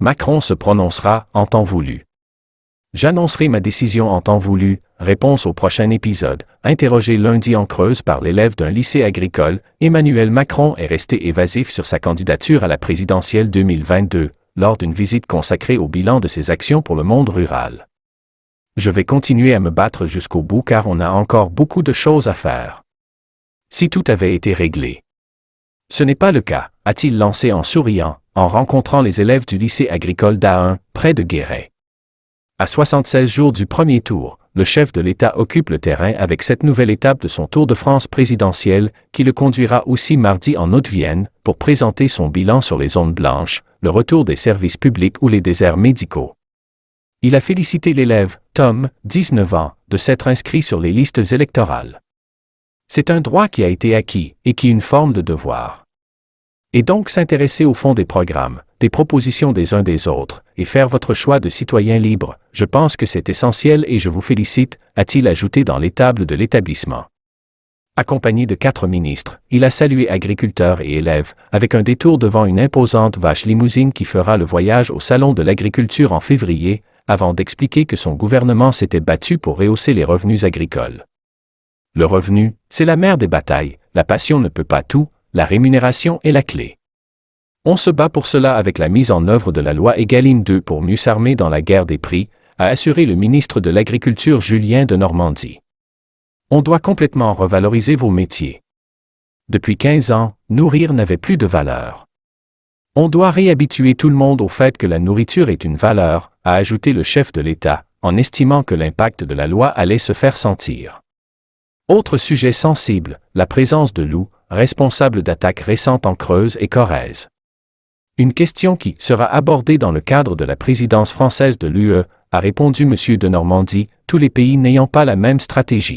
Macron se prononcera en temps voulu. J'annoncerai ma décision en temps voulu, réponse au prochain épisode. Interrogé lundi en Creuse par l'élève d'un lycée agricole, Emmanuel Macron est resté évasif sur sa candidature à la présidentielle 2022, lors d'une visite consacrée au bilan de ses actions pour le monde rural. Je vais continuer à me battre jusqu'au bout car on a encore beaucoup de choses à faire. Si tout avait été réglé. Ce n'est pas le cas, a-t-il lancé en souriant, en rencontrant les élèves du lycée agricole d'Ahun, près de Guéret. À 76 jours du premier tour, le chef de l'État occupe le terrain avec cette nouvelle étape de son Tour de France présidentiel, qui le conduira aussi mardi en Haute-Vienne, pour présenter son bilan sur les zones blanches, le retour des services publics ou les déserts médicaux. Il a félicité l'élève, Tom, 19 ans, de s'être inscrit sur les listes électorales. C'est un droit qui a été acquis, et qui est une forme de devoir. Et donc s'intéresser au fond des programmes, des propositions des uns des autres, et faire votre choix de citoyen libre, je pense que c'est essentiel et je vous félicite, a-t-il ajouté dans l'étable de l'établissement. Accompagné de 4 ministres, il a salué agriculteurs et élèves, avec un détour devant une imposante vache limousine qui fera le voyage au Salon de l'agriculture en février, avant d'expliquer que son gouvernement s'était battu pour rehausser les revenus agricoles. Le revenu, c'est la mère des batailles, la passion ne peut pas tout, la rémunération est la clé. On se bat pour cela avec la mise en œuvre de la loi Egalim 2 pour mieux s'armer dans la guerre des prix, a assuré le ministre de l'Agriculture Julien Denormandie. On doit complètement revaloriser vos métiers. Depuis 15 ans, nourrir n'avait plus de valeur. On doit réhabituer tout le monde au fait que la nourriture est une valeur, a ajouté le chef de l'État, en estimant que l'impact de la loi allait se faire sentir. Autre sujet sensible, la présence de loups, responsables d'attaques récentes en Creuse et Corrèze. Une question qui sera abordée dans le cadre de la présidence française de l'UE, a répondu M. Denormandie, tous les pays n'ayant pas la même stratégie.